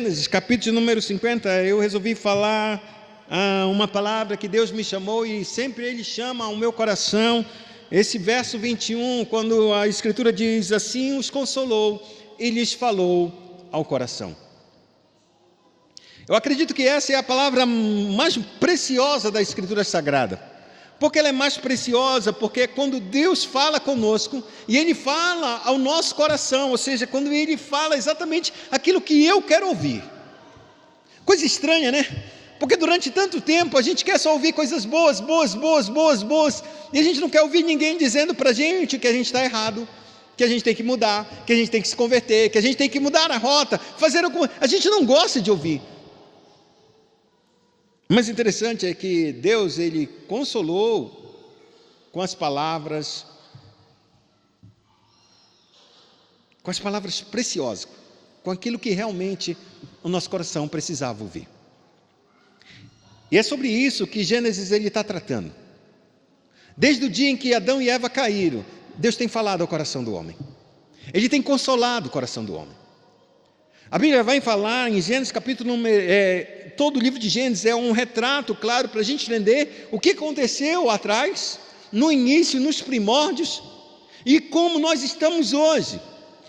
Gênesis, capítulo número 50, eu resolvi falar uma palavra que Deus me chamou e sempre Ele chama ao meu coração. Esse verso 21, quando a Escritura diz assim, os consolou e lhes falou ao coração. Eu acredito que essa é a palavra mais preciosa da Escritura Sagrada. Porque ela é mais preciosa, porque quando Deus fala conosco, e Ele fala ao nosso coração, ou seja, quando Ele fala exatamente aquilo que eu quero ouvir. Coisa estranha, né? Porque durante tanto tempo a gente quer só ouvir coisas boas, e a gente não quer ouvir ninguém dizendo para a gente que a gente está errado, que a gente tem que mudar, que a gente tem que se converter, que a gente tem que mudar a rota, fazer alguma... A gente não gosta de ouvir. Mas interessante é que Deus, Ele consolou com as palavras preciosas, com aquilo que realmente o nosso coração precisava ouvir. E é sobre isso que Gênesis ele está tratando. Desde o dia em que Adão e Eva caíram, Deus tem falado ao coração do homem. Ele tem consolado o coração do homem. A Bíblia vai falar em Gênesis capítulo todo o livro de Gênesis é um retrato, claro, para a gente entender o que aconteceu atrás, no início, nos primórdios, e como nós estamos hoje,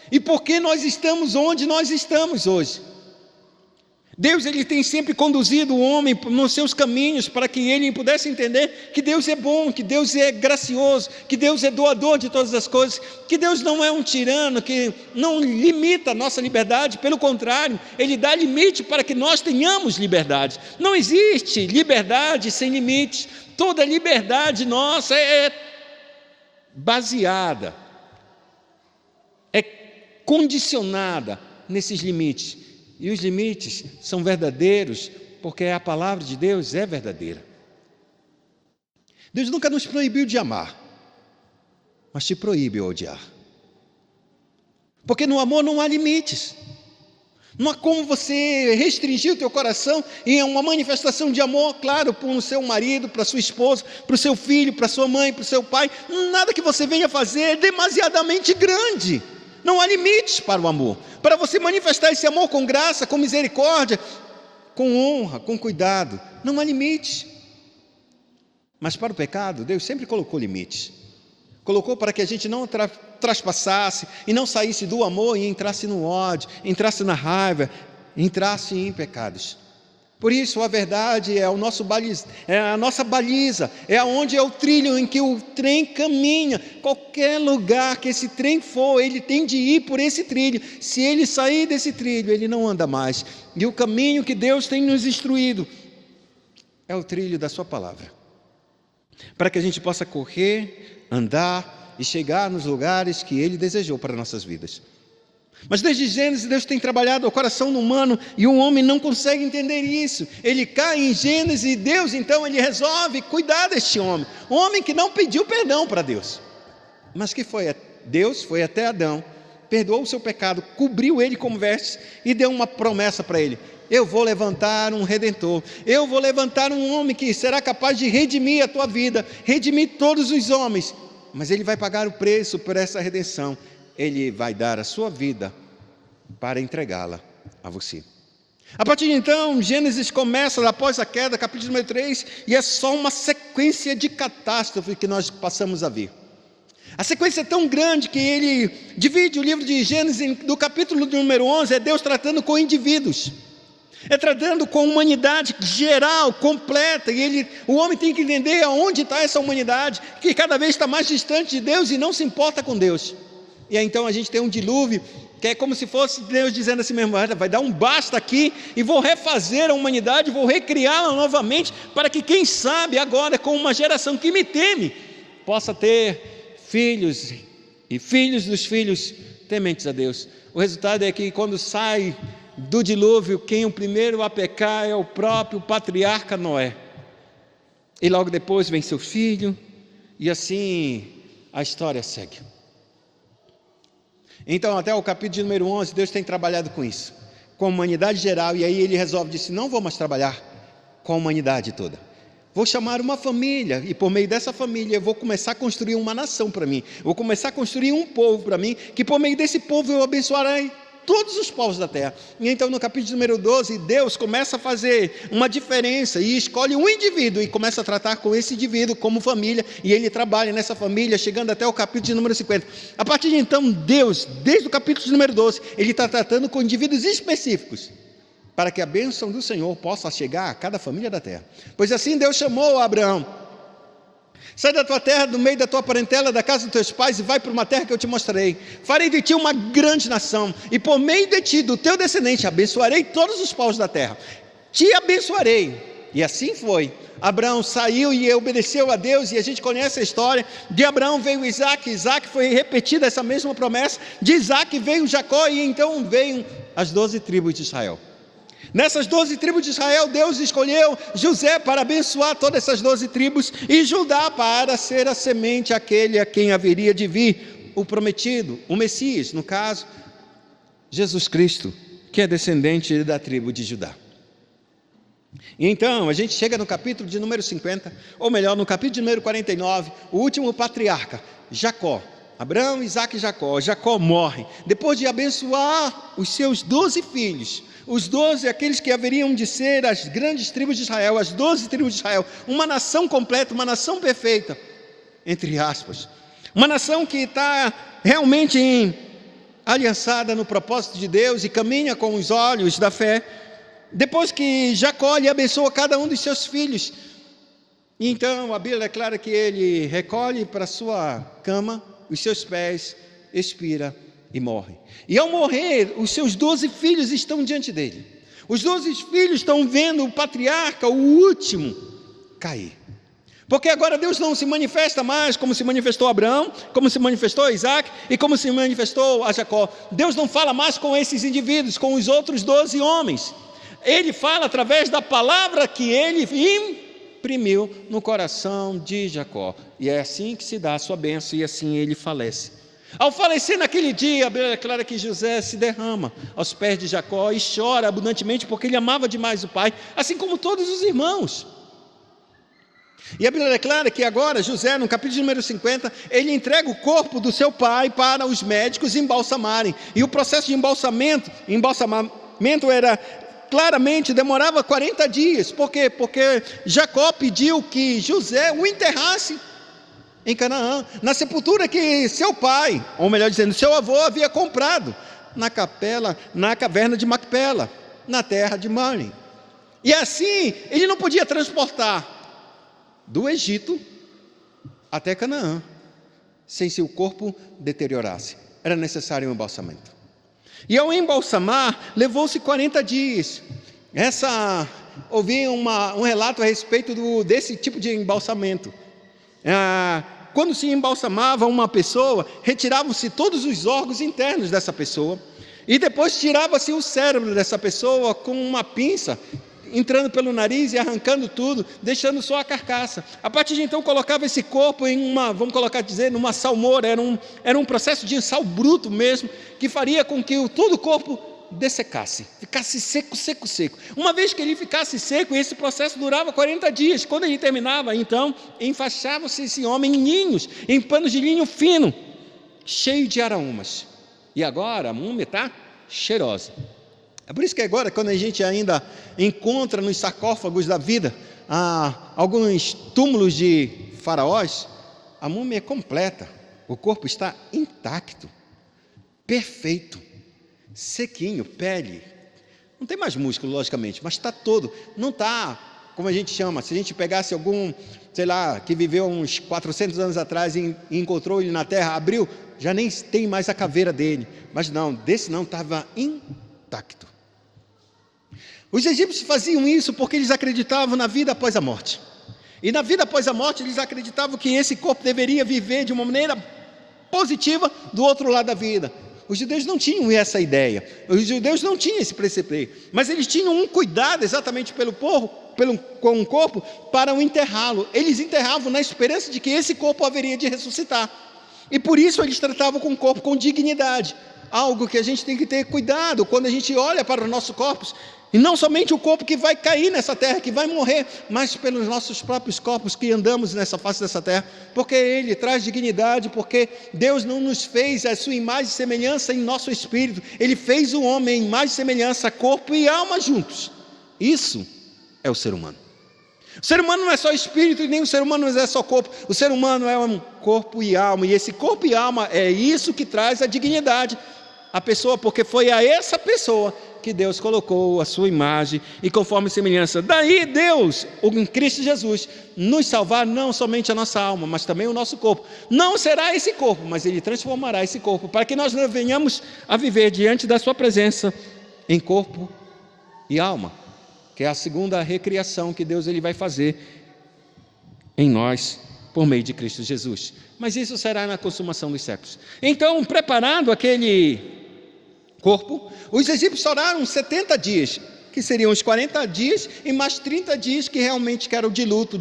e por que nós estamos onde nós estamos hoje. Deus ele tem sempre conduzido o homem nos seus caminhos para que ele pudesse entender que Deus é bom, que Deus é gracioso, que Deus é doador de todas as coisas, que Deus não é um tirano, que não limita a nossa liberdade, pelo contrário, Ele dá limite para que nós tenhamos liberdade. Não existe liberdade sem limites, toda liberdade nossa é baseada, é condicionada nesses limites. E os limites são verdadeiros, porque a palavra de Deus é verdadeira. Deus nunca nos proibiu de amar, mas te proíbe odiar. Porque no amor não há limites. Não há como você restringir o teu coração em uma manifestação de amor, claro, para o seu marido, para a sua esposa, para o seu filho, para a sua mãe, para o seu pai. Nada que você venha fazer é demasiadamente grande. Não há limites para o amor. Para você manifestar esse amor com graça, com misericórdia, com honra, com cuidado, não há limites. Mas para o pecado, Deus sempre colocou limites. Colocou para que a gente não traspassasse e não saísse do amor e entrasse no ódio, entrasse na raiva, entrasse em pecados. Por isso a verdade é a nossa baliza, é onde é o trilho em que o trem caminha. Qualquer lugar que esse trem for, ele tem de ir por esse trilho. Se ele sair desse trilho, ele não anda mais. E o caminho que Deus tem nos instruído é o trilho da sua palavra. Para que a gente possa correr, andar e chegar nos lugares que Ele desejou para nossas vidas. Mas desde Gênesis, Deus tem trabalhado o coração do humano e o homem não consegue entender isso. Ele cai em Gênesis e Deus, então, Ele resolve cuidar deste homem. Um homem que não pediu perdão para Deus. Mas que Deus foi até Adão, perdoou o seu pecado, cobriu ele com vestes e deu uma promessa para ele. Eu vou levantar um redentor. Eu vou levantar um homem que será capaz de redimir a tua vida, redimir todos os homens. Mas ele vai pagar o preço por essa redenção. Ele vai dar a sua vida para entregá-la a você. A partir de então, Gênesis começa após a queda, capítulo número 3, e é só uma sequência de catástrofes que nós passamos a ver. A sequência é tão grande que ele divide o livro de Gênesis do capítulo número 11, é Deus tratando com indivíduos. É tratando com a humanidade geral, completa, e o homem tem que entender aonde está essa humanidade, que cada vez está mais distante de Deus e não se importa com Deus. E aí então a gente tem um dilúvio, que é como se fosse Deus dizendo assim mesmo, vai dar um basta aqui, e vou refazer a humanidade, vou recriá-la novamente, para que quem sabe agora, com uma geração que me teme, possa ter filhos, e filhos dos filhos tementes a Deus. O resultado é que quando sai do dilúvio, quem o primeiro a pecar é o próprio patriarca Noé. E logo depois vem seu filho, e assim a história segue. Então, até o capítulo número 11, Deus tem trabalhado com isso, com a humanidade geral, e aí Ele resolve, disse, não vou mais trabalhar com a humanidade toda. Vou chamar uma família, e por meio dessa família eu vou começar a construir uma nação para mim. Vou começar a construir um povo para mim, que por meio desse povo eu abençoarei. todos os povos da terra. E então no capítulo número 12, Deus começa a fazer uma diferença e escolhe um indivíduo e começa a tratar com esse indivíduo como família, e ele trabalha nessa família, chegando até o capítulo número 50. A partir de então, Deus, desde o capítulo número 12, ele está tratando com indivíduos específicos, para que a bênção do Senhor possa chegar a cada família da terra. Pois assim Deus chamou Abraão: sai da tua terra, do meio da tua parentela, da casa dos teus pais, e vai para uma terra que eu te mostrarei. Farei de ti uma grande nação, e por meio de ti, do teu descendente, abençoarei todos os povos da terra. Te abençoarei. E assim foi. Abraão saiu e obedeceu a Deus, e a gente conhece a história. De Abraão veio Isaac, Isaac foi repetida essa mesma promessa. De Isaac veio Jacó, e então veio as 12 tribos de Israel. Nessas 12 tribos de Israel, Deus escolheu José para abençoar todas essas 12 tribos, e Judá para ser a semente, aquele a quem haveria de vir o prometido, o Messias, no caso, Jesus Cristo, que é descendente da tribo de Judá. E então, a gente chega no capítulo de número 50, ou melhor, no capítulo de número 49, o último patriarca, Jacó. Abraão, Isaac e Jacó. Jacó morre, depois de abençoar os seus 12 filhos, os 12, aqueles que haveriam de ser as grandes tribos de Israel, as 12 tribos de Israel, uma nação completa, uma nação perfeita, entre aspas, uma nação que está realmente aliançada no propósito de Deus e caminha com os olhos da fé. Depois que Jacó lhe abençoa cada um dos seus filhos, então a Bíblia declara que ele recolhe para sua cama os seus pés, expira e morre. E ao morrer, os seus 12 filhos estão diante dele. Os 12 filhos estão vendo o patriarca, o último, cair. Porque agora Deus não se manifesta mais como se manifestou a Abraão, como se manifestou a Isaac e como se manifestou a Jacó. Deus não fala mais com esses indivíduos, com os outros 12 homens. Ele fala através da palavra que ele imprimiu no coração de Jacó. E é assim que se dá a sua bênção, e assim ele falece. Ao falecer naquele dia, a Bíblia declara que José se derrama aos pés de Jacó e chora abundantemente, porque ele amava demais o pai, assim como todos os irmãos. E a Bíblia declara que agora José, no capítulo número 50, ele entrega o corpo do seu pai para os médicos embalsamarem. E o processo de embalsamento era claramente, demorava 40 dias. Por quê? Porque Jacó pediu que José o enterrasse em Canaã, na sepultura que seu pai, ou melhor dizendo, seu avô havia comprado, na caverna de Macpela, na terra de Mani. E assim, ele não podia transportar do Egito até Canaã, sem que o corpo deteriorasse. Era necessário um embalsamento. E ao embalsamar, levou-se 40 dias. Ouvi um relato a respeito desse tipo de embalsamento. Quando se embalsamava uma pessoa, retiravam-se todos os órgãos internos dessa pessoa, e depois tirava-se o cérebro dessa pessoa com uma pinça, entrando pelo nariz e arrancando tudo, deixando só a carcaça. A partir de então colocava esse corpo em numa salmoura. Era um processo de sal bruto mesmo, que faria com que todo o corpo dessecasse, ficasse seco. Uma vez que ele ficasse seco, esse processo durava 40 dias. Quando ele terminava, então, enfaixava-se esse homem em ninhos, em panos de linho fino, cheio de aromas. E agora a múmia está cheirosa. É por isso que agora, quando a gente ainda encontra nos sarcófagos da vida alguns túmulos de faraós, a múmia é completa, o corpo está intacto, perfeito, sequinho, pele, não tem mais músculo, logicamente, mas está todo, não está, como a gente chama, se a gente pegasse algum, sei lá, que viveu uns 400 anos atrás e encontrou ele na terra, abriu, já nem tem mais a caveira dele, mas não, desse não, estava intacto. Os egípcios faziam isso porque eles acreditavam na vida após a morte, e na vida após a morte eles acreditavam que esse corpo deveria viver de uma maneira positiva do outro lado da vida. Os judeus não tinham essa ideia, os judeus não tinham esse preceito, mas eles tinham um cuidado exatamente com o corpo para o enterrá-lo. Eles enterravam na esperança de que esse corpo haveria de ressuscitar, e por isso eles tratavam com o corpo com dignidade, algo que a gente tem que ter cuidado quando a gente olha para os nossos corpos. E não somente o corpo que vai cair nessa terra, que vai morrer, mas pelos nossos próprios corpos que andamos nessa face dessa terra, porque Ele traz dignidade, porque Deus não nos fez a sua imagem e semelhança em nosso espírito, Ele fez o homem em imagem e semelhança, corpo e alma juntos. Isso é o ser humano. O ser humano não é só espírito e nem o ser humano não é só corpo, o ser humano é um corpo e alma, e esse corpo e alma é isso que traz a dignidade à pessoa, porque foi a essa pessoa que Deus colocou a sua imagem e conforme semelhança. Daí Deus, em Cristo Jesus, nos salvar não somente a nossa alma, mas também o nosso corpo. Não será esse corpo, mas Ele transformará esse corpo, para que nós venhamos a viver diante da sua presença em corpo e alma, que é a segunda recriação que Deus vai fazer em nós, por meio de Cristo Jesus. Mas isso será na consumação dos séculos. Então, preparado aquele corpo, os egípcios oraram 70 dias, que seriam os 40 dias, e mais 30 dias que realmente eram de luto,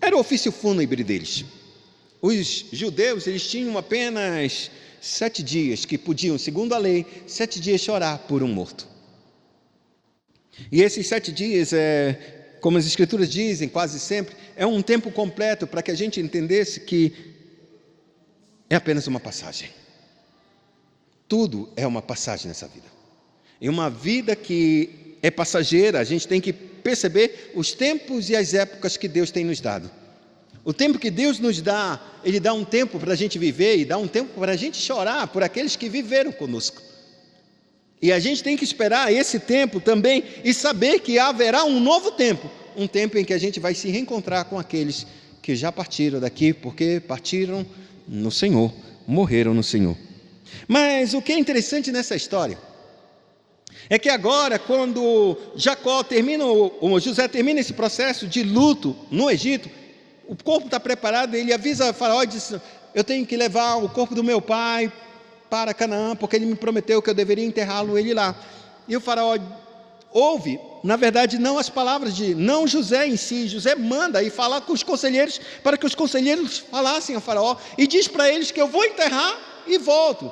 era o ofício fúnebre deles. Os judeus, eles tinham apenas 7 dias que podiam, segundo a lei, 7 dias chorar por um morto. E esses 7 dias, como as escrituras dizem quase sempre, é um tempo completo para que a gente entendesse que é apenas uma passagem. Tudo é uma passagem nessa vida. E uma vida que é passageira, a gente tem que perceber os tempos e as épocas que Deus tem nos dado. O tempo que Deus nos dá, Ele dá um tempo para a gente viver e dá um tempo para a gente chorar por aqueles que viveram conosco. E a gente tem que esperar esse tempo também e saber que haverá um novo tempo, um tempo em que a gente vai se reencontrar com aqueles que já partiram daqui, porque partiram no Senhor, morreram no Senhor. Mas o que é interessante nessa história é que agora, quando José termina esse processo de luto no Egito, o corpo está preparado, ele avisa a Faraó e diz: eu tenho que levar o corpo do meu pai para Canaã, porque ele me prometeu que eu deveria enterrá-lo ele lá. E o Faraó ouve, na verdade, não as palavras não José em si. José manda e fala com os conselheiros, para que os conselheiros falassem a Faraó, e diz para eles que eu vou enterrar e volto.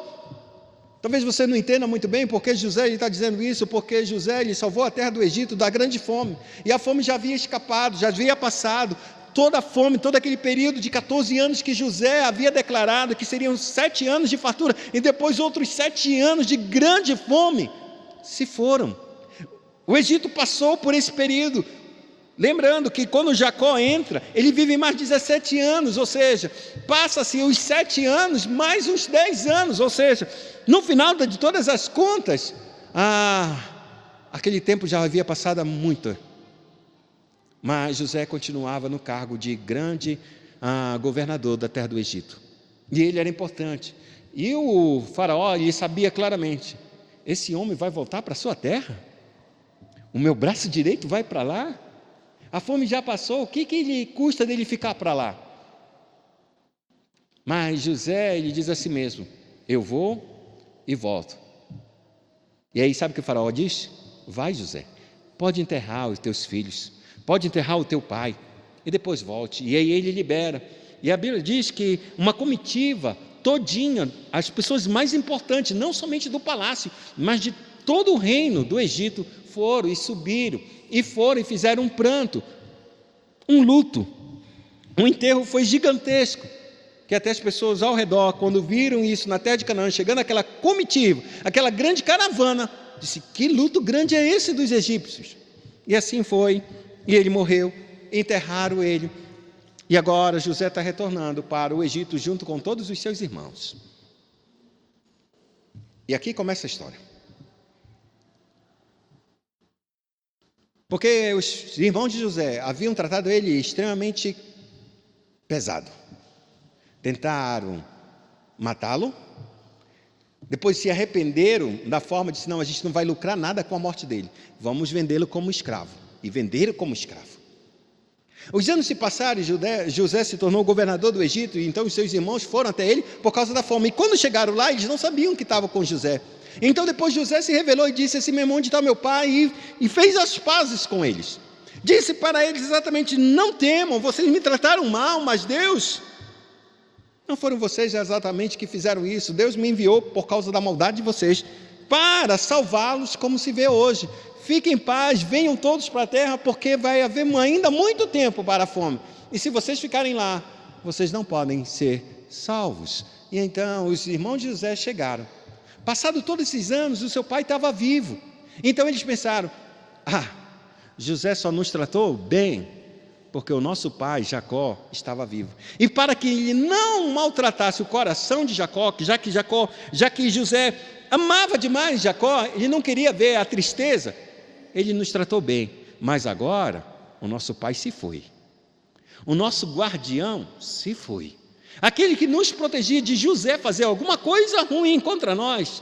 Talvez você não entenda muito bem porque José está dizendo isso, porque José ele salvou a terra do Egito da grande fome, e a fome já havia escapado, já havia passado. Toda a fome, todo aquele período de 14 anos que José havia declarado que seriam 7 anos de fartura, e depois outros 7 anos de grande fome, se foram. O Egito passou por esse período, lembrando que quando Jacó entra, ele vive mais 17 anos, ou seja, passa-se os 7 anos, mais uns 10 anos, ou seja, no final de todas as contas, aquele tempo já havia passado há muito. Mas José continuava no cargo de grande governador da terra do Egito. E ele era importante. E o faraó, ele sabia claramente: esse homem vai voltar para a sua terra? O meu braço direito vai para lá? A fome já passou, o que lhe custa dele ficar para lá? Mas José, ele diz a si mesmo: eu vou e volto. E aí sabe o que o faraó diz? Vai, José, pode enterrar os teus filhos, pode enterrar o teu pai, e depois volte. E aí ele libera. E a Bíblia diz que uma comitiva todinha, as pessoas mais importantes, não somente do palácio, mas de todo o reino do Egito, foram e subiram, e foram e fizeram um pranto, um luto. O enterro foi gigantesco, que até as pessoas ao redor, quando viram isso na terra de Canaã, chegando aquela comitiva, aquela grande caravana, disse: que luto grande é esse dos egípcios? E assim foi. E ele morreu, enterraram ele. E agora José está retornando para o Egito junto com todos os seus irmãos. E aqui começa a história. Porque os irmãos de José haviam tratado ele extremamente pesado. Tentaram matá-lo. Depois se arrependeram da forma de: não, a gente não vai lucrar nada com a morte dele. Vamos vendê-lo como escravo. E venderam como escravo. Os anos se passaram e José se tornou governador do Egito, e então os seus irmãos foram até ele por causa da fome. E quando chegaram lá, eles não sabiam que estava com José. Então depois José se revelou e disse: esse meu irmão, onde está meu pai? E fez as pazes com eles. Disse para eles exatamente: não temam, vocês me trataram mal, mas Deus... não foram vocês exatamente que fizeram isso. Deus me enviou por causa da maldade de vocês, para salvá-los, como se vê hoje. Fiquem em paz, venham todos para a terra, porque vai haver ainda muito tempo para a fome. E se vocês ficarem lá, vocês não podem ser salvos. E então os irmãos de José chegaram. Passado todos esses anos, o seu pai estava vivo. Então eles pensaram: José só nos tratou bem porque o nosso pai Jacó estava vivo. E para que ele não maltratasse o coração de Jacó, já que José amava demais Jacó, ele não queria ver a tristeza, ele nos tratou bem. Mas agora o nosso pai se foi. O nosso guardião se foi. Aquele que nos protegia de José fazer alguma coisa ruim contra nós,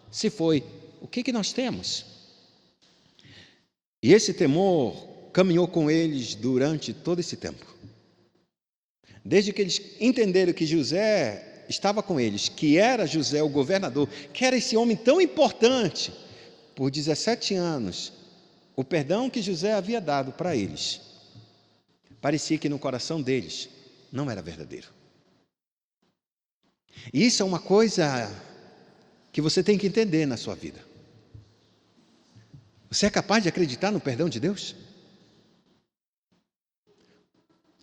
se foi. O que nós temos? E esse temor caminhou com eles durante todo esse tempo. Desde que eles entenderam que José estava com eles, que era José o governador, que era esse homem tão importante, por 17 anos, o perdão que José havia dado para eles, parecia que no coração deles não era verdadeiro. E isso é uma coisa que você tem que entender na sua vida. Você é capaz de acreditar no perdão de Deus?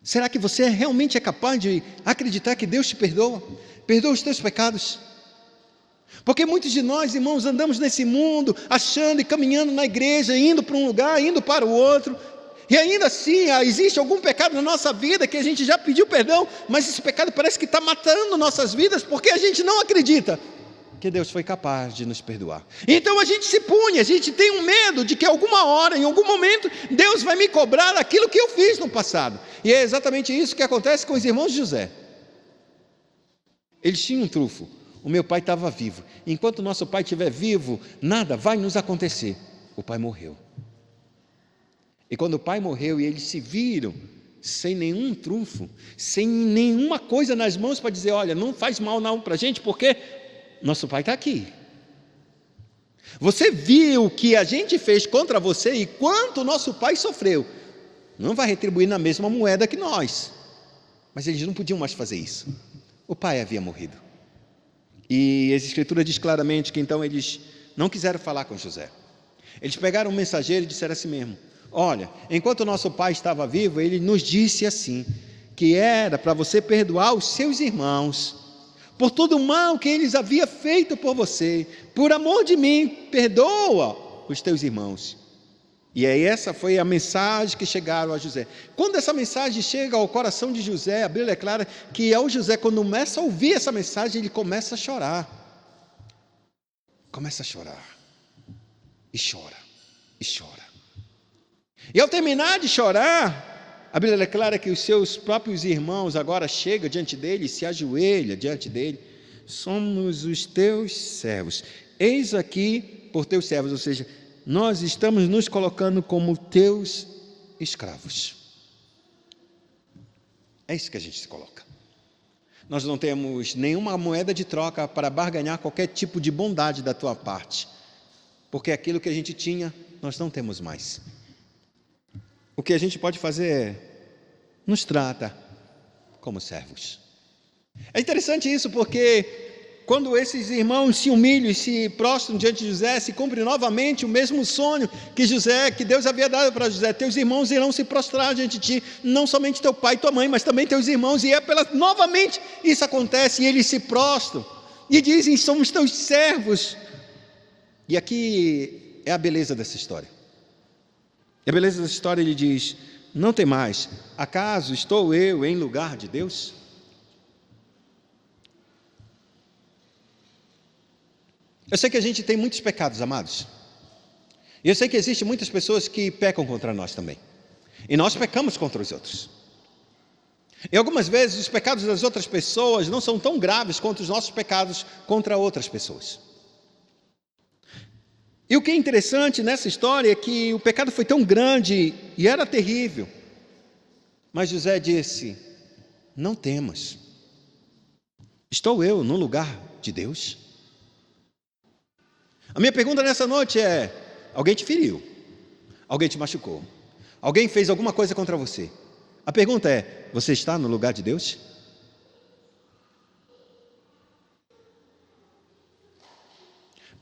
Será que você realmente é capaz de acreditar que Deus te perdoa? Perdoa os teus pecados? Porque muitos de nós, irmãos, andamos nesse mundo achando e caminhando na igreja, indo para um lugar, indo para o outro, e ainda assim existe algum pecado na nossa vida que a gente já pediu perdão, mas esse pecado parece que está matando nossas vidas, porque a gente não acredita que Deus foi capaz de nos perdoar. Então a gente se pune, a gente tem um medo de que alguma hora, em algum momento, Deus vai me cobrar aquilo que eu fiz no passado. E é exatamente isso que acontece com os irmãos de José. Eles tinham um trunfo: o meu pai estava vivo. Enquanto o nosso pai estiver vivo, nada vai nos acontecer. O pai morreu. E quando o pai morreu e eles se viram sem nenhum trunfo, sem nenhuma coisa nas mãos para dizer: olha, não faz mal não para a gente, porque nosso pai está aqui. Você viu o que a gente fez contra você e quanto o nosso pai sofreu. Não vai retribuir na mesma moeda que nós. Mas eles não podiam mais fazer isso. O pai havia morrido. E a Escritura diz claramente que então eles não quiseram falar com José. Eles pegaram um mensageiro e disseram assim mesmo: olha, enquanto o nosso pai estava vivo, ele nos disse assim, que era para você perdoar os seus irmãos, por todo o mal que eles haviam feito por você. Por amor de mim, perdoa os teus irmãos. E aí essa foi a mensagem que chegaram a José. Quando essa mensagem chega ao coração de José, a Bíblia declara que ao José, quando começa a ouvir essa mensagem, ele começa a chorar. Começa a chorar. E chora. E chora. E ao terminar de chorar, a Bíblia declara que os seus próprios irmãos agora chegam diante dele, se ajoelham diante dele. Somos os teus servos. Eis aqui por teus servos, ou seja, nós estamos nos colocando como teus escravos. É isso que a gente se coloca. Nós não temos nenhuma moeda de troca para barganhar qualquer tipo de bondade da tua parte, porque aquilo que a gente tinha, nós não temos mais. O que a gente pode fazer é: nos trata como servos. É interessante isso, porque quando esses irmãos se humilham e se prostram diante de José, se cumpre novamente o mesmo sonho que Deus havia dado para José: teus irmãos irão se prostrar diante de ti, não somente teu pai e tua mãe, mas também teus irmãos. E novamente isso acontece, e eles se prostram e dizem: somos teus servos. E aqui é a beleza dessa história. E a beleza dessa história, ele diz: não tem mais, acaso estou eu em lugar de Deus? Eu sei que a gente tem muitos pecados, amados. E eu sei que existem muitas pessoas que pecam contra nós também. E nós pecamos contra os outros. E algumas vezes os pecados das outras pessoas não são tão graves quanto os nossos pecados contra outras pessoas. E o que é interessante nessa história é que o pecado foi tão grande e era terrível. Mas José disse: não temas. Estou eu no lugar de Deus? A minha pergunta nessa noite é: alguém te feriu? Alguém te machucou? Alguém fez alguma coisa contra você? A pergunta é: você está no lugar de Deus?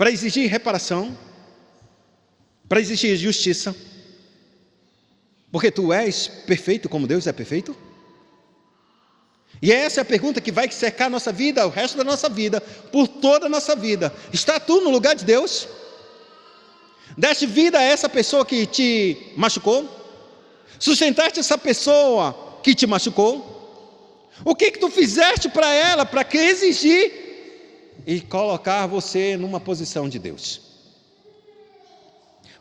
para exigir reparação, para exigir justiça, porque tu és perfeito como Deus é perfeito? E essa é a pergunta que vai cercar a nossa vida, o resto da nossa vida, por toda a nossa vida. Está tu no lugar de Deus? Deste vida a essa pessoa que te machucou? Sustentaste essa pessoa que te machucou? O que tu fizeste para ela, para que exigir e colocar você numa posição de Deus?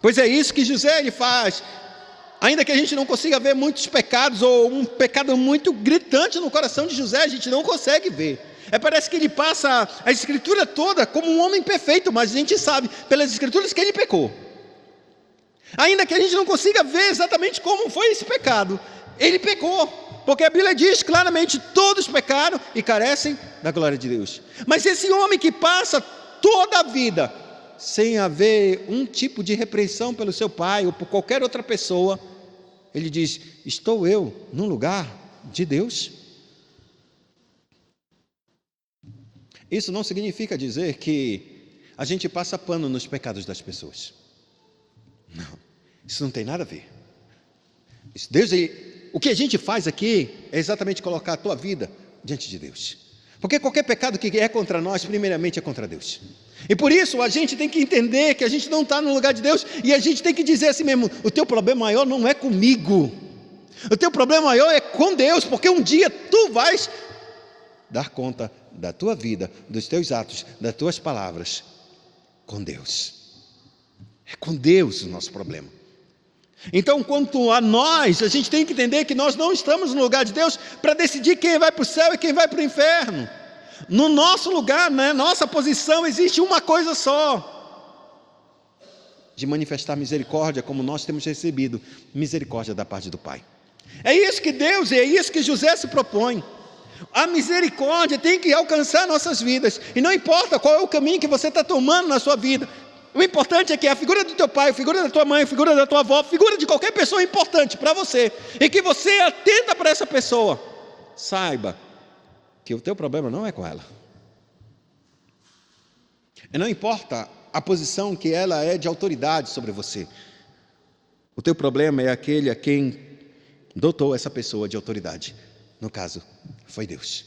Pois é isso que José ele faz. Ainda que a gente não consiga ver muitos pecados, ou um pecado muito gritante no coração de José, a gente não consegue ver. Parece que ele passa a escritura toda como um homem perfeito, mas a gente sabe pelas escrituras que ele pecou. Ainda que a gente não consiga ver exatamente como foi esse pecado, ele pecou, porque a Bíblia diz claramente: todos pecaram e carecem da glória de Deus. Mas esse homem que passa toda a vida sem haver um tipo de repreensão pelo seu pai ou por qualquer outra pessoa, ele diz: estou eu no lugar de Deus? Isso não significa dizer que a gente passa pano nos pecados das pessoas. Não, isso não tem nada a ver. O que a gente faz aqui é exatamente colocar a tua vida diante de Deus. Porque qualquer pecado que é contra nós, primeiramente é contra Deus. E por isso a gente tem que entender que a gente não está no lugar de Deus, e a gente tem que dizer assim mesmo: o teu problema maior não é comigo, o teu problema maior é com Deus, porque um dia tu vais dar conta da tua vida, dos teus atos, das tuas palavras, com Deus. É com Deus o nosso problema. Então, quanto a nós, a gente tem que entender que nós não estamos no lugar de Deus para decidir quem vai para o céu e quem vai para o inferno. No nosso lugar, na nossa posição, existe uma coisa só: de manifestar misericórdia, como nós temos recebido misericórdia da parte do Pai. É isso que Deus, é isso que José se propõe. A misericórdia tem que alcançar nossas vidas, e não importa qual é o caminho que você está tomando na sua vida. O importante é que a figura do teu pai, a figura da tua mãe, a figura da tua avó, a figura de qualquer pessoa importante para você, e que você atenta para essa pessoa, saiba que o teu problema não é com ela. E não importa a posição que ela é de autoridade sobre você, o teu problema é aquele a quem dotou essa pessoa de autoridade. No caso, foi Deus.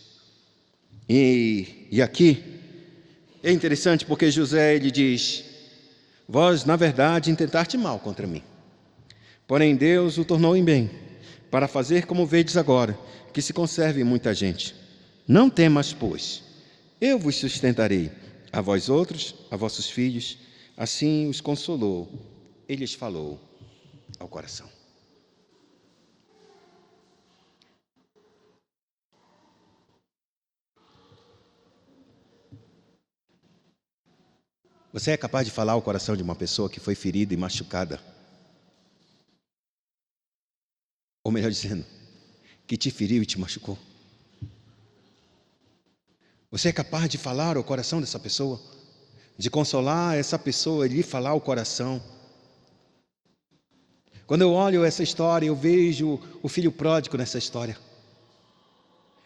E aqui é interessante porque José ele diz: vós na verdade intentaste mal contra mim, porém Deus o tornou em bem, para fazer como vedes agora, que se conserve muita gente. Não temas, pois, eu vos sustentarei, a vós outros, a vossos filhos. Assim os consolou, e lhes falou ao coração. Você é capaz de falar ao coração de uma pessoa que foi ferida e machucada? Ou melhor dizendo, que te feriu e te machucou? Você é capaz de falar ao coração dessa pessoa? De consolar essa pessoa e lhe falar ao coração? Quando eu olho essa história, eu vejo o filho pródigo nessa história.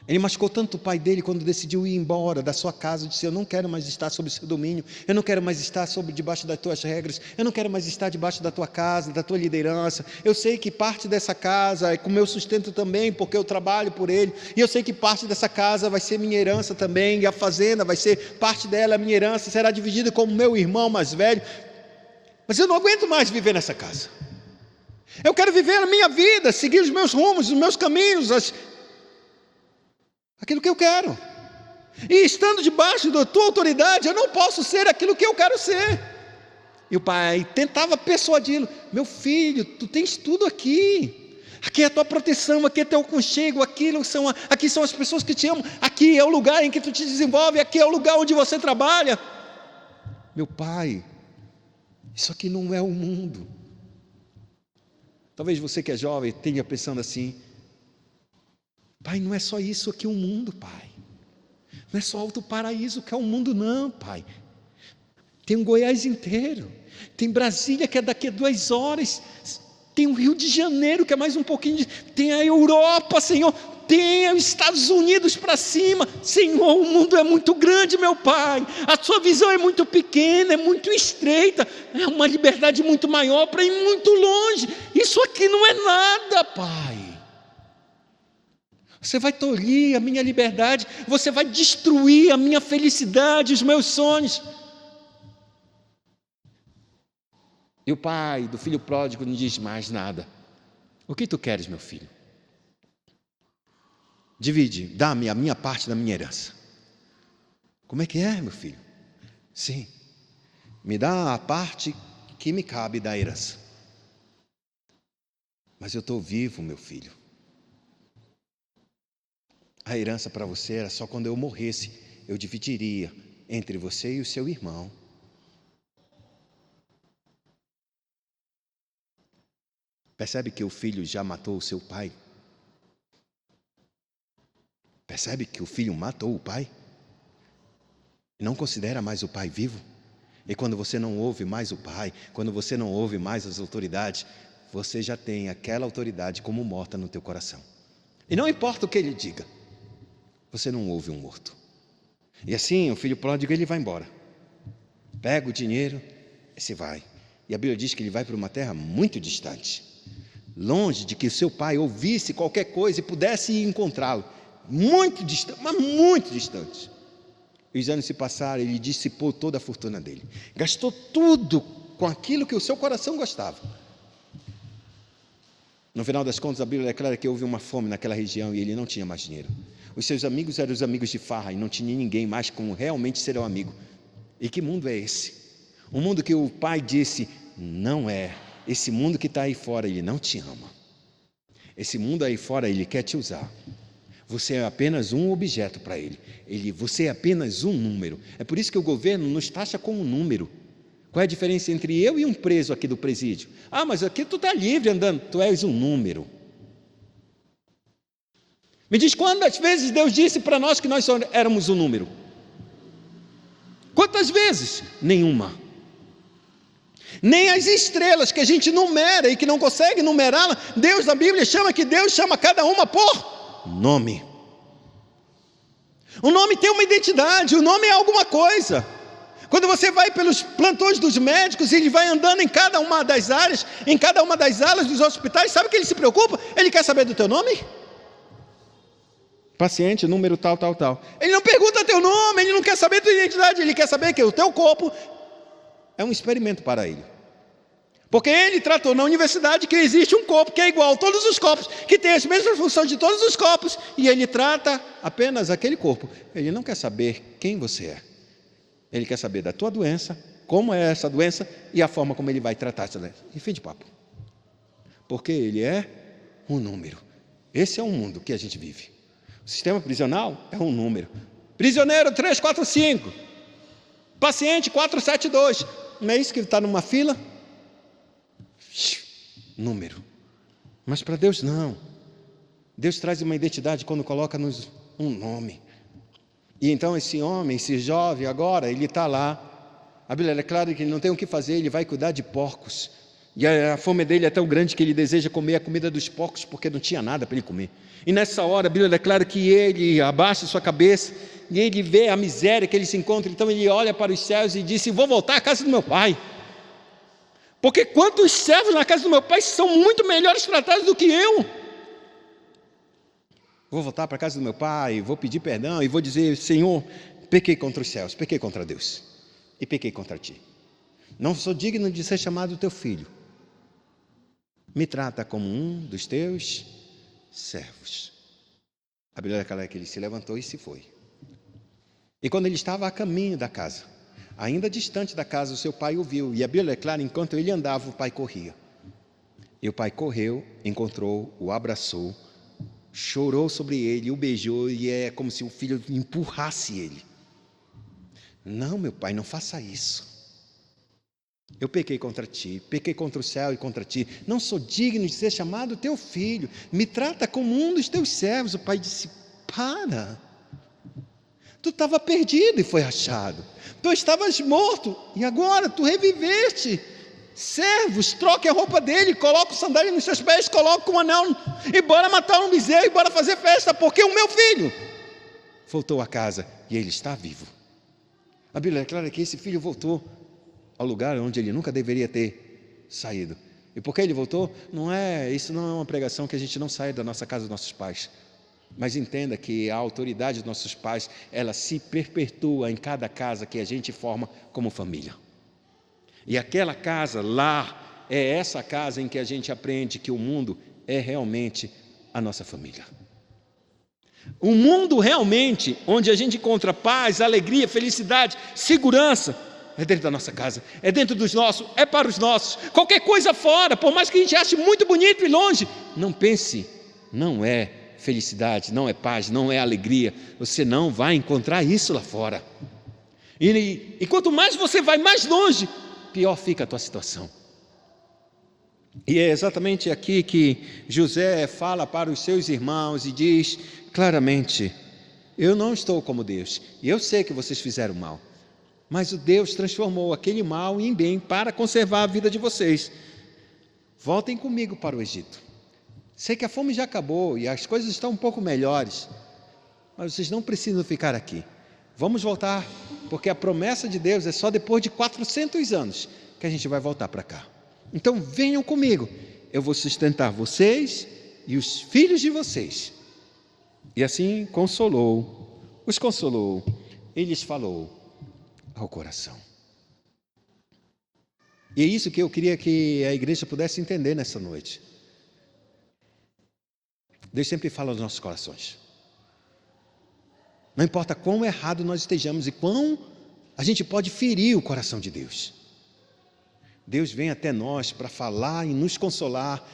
Ele machucou tanto o pai dele quando decidiu ir embora da sua casa. Disse: eu não quero mais estar sob o seu domínio, eu não quero mais estar debaixo das tuas regras, eu não quero mais estar debaixo da tua casa, da tua liderança. Eu sei que parte dessa casa é com meu sustento também, porque eu trabalho por ele, e eu sei que parte dessa casa vai ser minha herança também, e a fazenda vai ser parte dela, a minha herança será dividida com o meu irmão mais velho. Mas eu não aguento mais viver nessa casa. Eu quero viver a minha vida, seguir os meus rumos, os meus caminhos, aquilo que eu quero. E estando debaixo da tua autoridade, eu não posso ser aquilo que eu quero ser. E o pai tentava persuadi-lo: meu filho, tu tens tudo aqui. Aqui é a tua proteção, aqui é teu aconchego, aqui são as pessoas que te amam, aqui é o lugar em que tu te desenvolve, aqui é o lugar onde você trabalha. Meu pai, isso aqui não é o mundo. Talvez você que é jovem esteja pensando assim: pai, não é só isso aqui o mundo, pai. Não é só Alto Paraíso que é o mundo, não, pai. Tem um Goiás inteiro. Tem Brasília, que é daqui a 2 horas. Tem o Rio de Janeiro, que é mais um pouquinho. Tem a Europa, Senhor. Tenha os Estados Unidos para cima. Senhor, o mundo é muito grande, meu Pai. A sua visão é muito pequena, é muito estreita. É uma liberdade muito maior para ir muito longe. Isso aqui não é nada, Pai. Você vai tolir a minha liberdade. Você vai destruir a minha felicidade, os meus sonhos. E o pai do filho pródigo não diz mais nada. O que tu queres, meu filho? Divide, dá-me a minha parte da minha herança. Como é que é, meu filho? Sim, me dá a parte que me cabe da herança. Mas eu estou vivo, meu filho. A herança para você era só quando eu morresse. Eu dividiria entre você e o seu irmão. Percebe que o filho já matou o seu pai? Percebe que o filho matou o pai? E não considera mais o pai vivo? E quando você não ouve mais o pai, quando você não ouve mais as autoridades, você já tem aquela autoridade como morta no teu coração. E não importa o que ele diga, você não ouve um morto. E assim o filho pródigo ele vai embora. Pega o dinheiro e se vai. E a Bíblia diz que ele vai para uma terra muito distante. Longe de que o seu pai ouvisse qualquer coisa e pudesse ir encontrá-lo. Muito distante, mas muito distante. E os anos se passaram, ele dissipou toda a fortuna dele. Gastou tudo com aquilo que o seu coração gostava. No final das contas, a Bíblia declara que houve uma fome naquela região e ele não tinha mais dinheiro. Os seus amigos eram os amigos de farra e não tinha ninguém mais como realmente ser um amigo. E que mundo é esse? Um mundo que o pai disse, não é. Esse mundo que está aí fora, ele não te ama. Esse mundo aí fora, ele quer te usar. Você é apenas um objeto para ele. Você é apenas um número. É por isso que o governo nos taxa como número. Qual é a diferença entre eu e um preso aqui do presídio? Ah, mas aqui tu está livre andando. Tu és um número. Me diz quantas vezes Deus disse para nós que nós só éramos um número? Quantas vezes? Nenhuma. Nem as estrelas que a gente numera e que não consegue numerá-la, Deus na Bíblia chama que Deus chama cada uma por nome. O nome tem uma identidade, o nome é alguma coisa. Quando você vai pelos plantões dos médicos, ele vai andando em cada uma das áreas, em cada uma das alas dos hospitais, sabe o que ele se preocupa? Ele quer saber do teu nome? Paciente, número tal, tal, tal. Ele não pergunta teu nome, ele não quer saber tua identidade, ele quer saber que o teu corpo é um experimento para ele. Porque ele tratou na universidade que existe um corpo que é igual a todos os corpos, que tem as mesmas funções de todos os corpos, e ele trata apenas aquele corpo. Ele não quer saber quem você é. Ele quer saber da tua doença, como é essa doença e a forma como ele vai tratar essa doença. E fim de papo. Porque ele é um número. Esse é o mundo que a gente vive. O sistema prisional é um número. Prisioneiro 345. Paciente 472. Não é isso que está numa fila? Número. Mas para Deus não. Deus traz uma identidade quando coloca-nos um nome. E então esse homem, esse jovem agora, ele está lá. A Bíblia é clara que ele não tem o que fazer, ele vai cuidar de porcos. E a fome dele é tão grande que ele deseja comer a comida dos porcos porque não tinha nada para ele comer. E nessa hora a Bíblia declara que ele abaixa sua cabeça e ele vê a miséria que ele se encontra. Então ele olha para os céus e diz, vou voltar à casa do meu pai. Porque quantos servos na casa do meu pai são muito melhores tratados do que eu. Vou voltar para a casa do meu pai, vou pedir perdão e vou dizer, Senhor, pequei contra os céus, pequei contra Deus e pequei contra ti. Não sou digno de ser chamado teu filho. Me trata como um dos teus servos. A Bíblia declara que ele se levantou e se foi. E quando ele estava a caminho da casa, ainda distante da casa, o seu pai o viu. E a Bíblia declara, enquanto ele andava, o pai corria. E o pai correu, encontrou, o abraçou, chorou sobre ele, o beijou, e é como se o filho empurrasse ele. Não, meu pai, não faça isso. Eu pequei contra ti, pequei contra o céu e contra ti. Não sou digno de ser chamado teu filho. Me trata como um dos teus servos. O pai disse, para. Tu estava perdido e foi achado. Tu estavas morto e agora tu reviveste. Servos, troquem a roupa dele, coloquem sandália nos seus pés, coloquem um anel, e bora matar um bezerro, e bora fazer festa, porque o meu filho voltou a casa e ele está vivo. A Bíblia declara que esse filho voltou ao lugar onde ele nunca deveria ter saído. E por que ele voltou? Isso não é uma pregação que a gente não saia da nossa casa dos nossos pais. Mas entenda que a autoridade dos nossos pais, ela se perpetua em cada casa que a gente forma como família. E aquela casa lá é essa casa em que a gente aprende que o mundo é realmente a nossa família. Um mundo realmente onde a gente encontra paz, alegria, felicidade, segurança, é dentro da nossa casa, é dentro dos nossos, é para os nossos. Qualquer coisa fora, por mais que a gente ache muito bonito e longe, não pense, não é felicidade, não é paz, não é alegria. Você não vai encontrar isso lá fora. E quanto mais você vai mais longe, pior fica a tua situação. E é exatamente aqui que José fala para os seus irmãos e diz claramente: eu não estou como Deus, e eu sei que vocês fizeram mal, mas o Deus transformou aquele mal em bem para conservar a vida de vocês. Voltem comigo para o Egito. Sei que a fome já acabou e as coisas estão um pouco melhores, mas vocês não precisam ficar aqui. Vamos voltar, porque a promessa de Deus é só depois de 400 anos que a gente vai voltar para cá. Então venham comigo, eu vou sustentar vocês e os filhos de vocês. E assim os consolou e lhes falou ao coração. E é isso que eu queria que a igreja pudesse entender nessa noite. Deus sempre fala aos nossos corações. Não importa quão errado nós estejamos e quão a gente pode ferir o coração de Deus. Deus vem até nós para falar e nos consolar,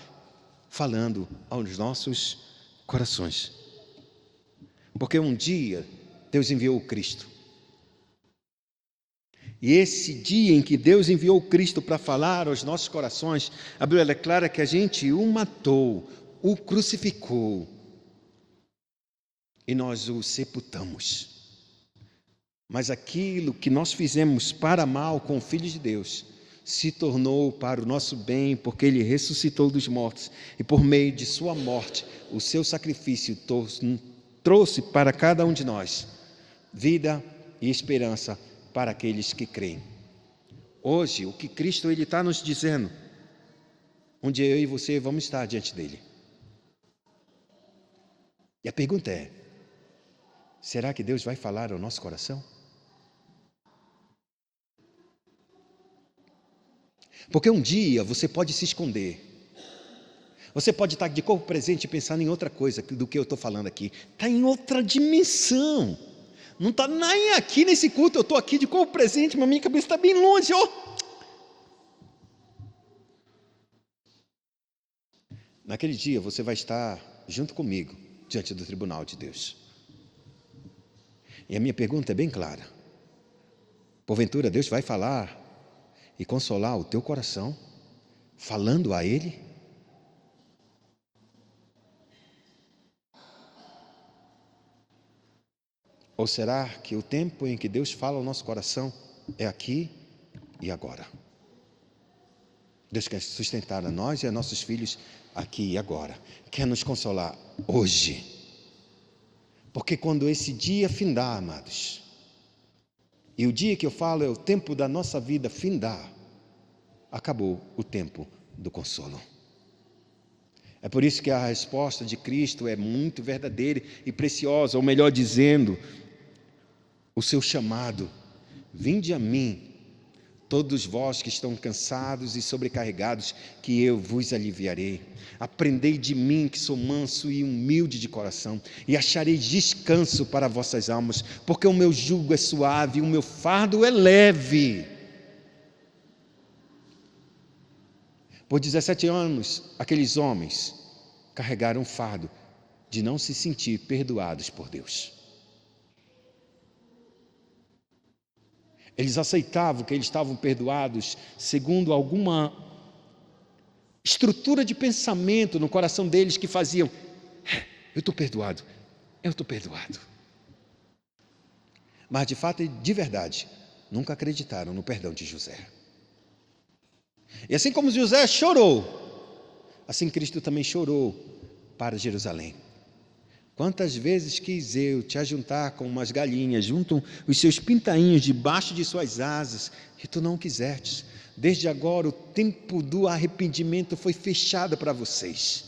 falando aos nossos corações. Porque um dia Deus enviou o Cristo. E esse dia em que Deus enviou o Cristo para falar aos nossos corações, a Bíblia declara que a gente o matou, o crucificou e nós o sepultamos. Mas aquilo que nós fizemos para mal com o Filho de Deus se tornou para o nosso bem, porque Ele ressuscitou dos mortos e por meio de sua morte, o seu sacrifício trouxe para cada um de nós vida e esperança para aqueles que creem. Hoje, o que Cristo está nos dizendo, um dia eu e você vamos estar diante dEle. E a pergunta é: será que Deus vai falar ao nosso coração? Porque um dia você pode se esconder. Você pode estar de corpo presente e pensando em outra coisa do que eu estou falando aqui. Está em outra dimensão. Não está nem aqui nesse culto, eu estou aqui de corpo presente, mas minha cabeça está bem longe. Naquele dia você vai estar junto comigo diante do tribunal de Deus. E a minha pergunta é bem clara: porventura Deus vai falar e consolar o teu coração, falando a Ele? Ou será que o tempo em que Deus fala ao nosso coração é aqui e agora? Deus quer sustentar a nós e a nossos filhos aqui e agora. Quer nos consolar hoje. Porque quando esse dia findar, amados, e o dia que eu falo é o tempo da nossa vida findar, acabou o tempo do consolo. É por isso que a resposta de Cristo é muito verdadeira e preciosa, ou melhor dizendo, o seu chamado: vinde a mim, todos vós que estão cansados e sobrecarregados, que eu vos aliviarei. Aprendei de mim, que sou manso e humilde de coração, e achareis descanso para vossas almas, porque o meu jugo é suave e o meu fardo é leve. Por 17 anos, aqueles homens carregaram o fardo de não se sentir perdoados por Deus. Eles aceitavam que eles estavam perdoados segundo alguma estrutura de pensamento no coração deles que faziam: eu estou perdoado, eu estou perdoado. Mas de fato e de verdade, nunca acreditaram no perdão de José. E assim como José chorou, assim Cristo também chorou para Jerusalém. Quantas vezes quis eu te ajuntar com umas galinhas, juntam os seus pintainhos debaixo de suas asas, e tu não quisestes. Desde agora o tempo do arrependimento foi fechado para vocês.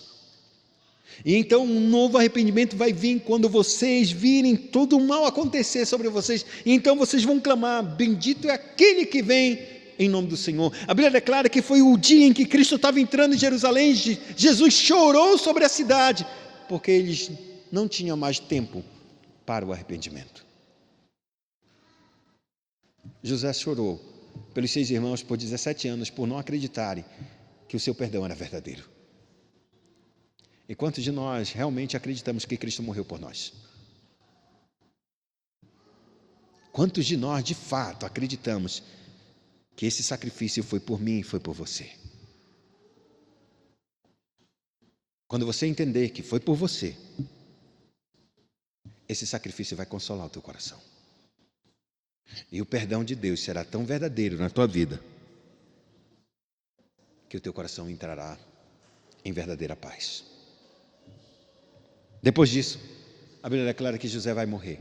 E então um novo arrependimento vai vir quando vocês virem todo o mal acontecer sobre vocês. E então vocês vão clamar: bendito é aquele que vem em nome do Senhor. A Bíblia declara que foi o dia em que Cristo estava entrando em Jerusalém. Jesus chorou sobre a cidade, porque eles não tinham mais tempo para o arrependimento. José chorou pelos seus irmãos por 17 anos, por não acreditarem que o seu perdão era verdadeiro. E quantos de nós realmente acreditamos que Cristo morreu por nós? Quantos de nós, de fato, acreditamos que esse sacrifício foi por mim e foi por você? Quando você entender que foi por você, esse sacrifício vai consolar o teu coração. E o perdão de Deus será tão verdadeiro na tua vida, que o teu coração entrará em verdadeira paz. Depois disso, a Bíblia declara que José vai morrer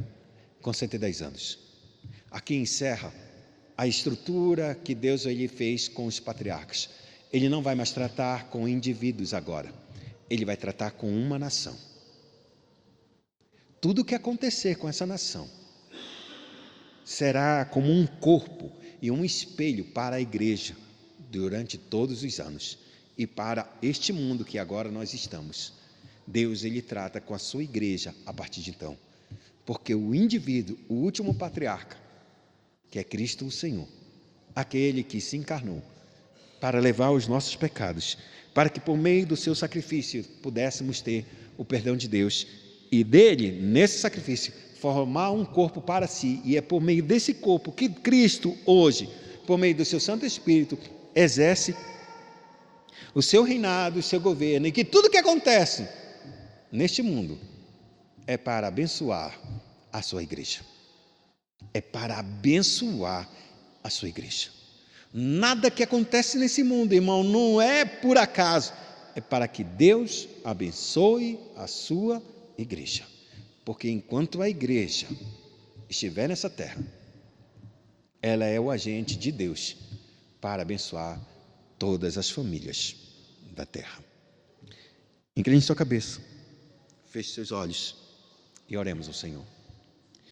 com 110 anos. Aqui encerra a estrutura que Deus ele fez com os patriarcas. Ele não vai mais tratar com indivíduos agora. Ele vai tratar com uma nação. Tudo o que acontecer com essa nação será como um corpo e um espelho para a igreja durante todos os anos e para este mundo que agora nós estamos. Deus ele trata com a sua igreja a partir de então, porque o indivíduo, o último patriarca, que é Cristo o Senhor, aquele que se encarnou para levar os nossos pecados, para que por meio do seu sacrifício pudéssemos ter o perdão de Deus e dele, nesse sacrifício, formar um corpo para si, e é por meio desse corpo que Cristo hoje, por meio do seu Santo Espírito, exerce o seu reinado, o seu governo, e que tudo que acontece neste mundo é para abençoar a sua igreja. É para abençoar a sua igreja. Nada que acontece nesse mundo, irmão, não é por acaso, é para que Deus abençoe a sua igreja. Porque enquanto a igreja estiver nessa terra, ela é o agente de Deus para abençoar todas as famílias da terra. Incline sua cabeça, feche seus olhos e oremos ao Senhor.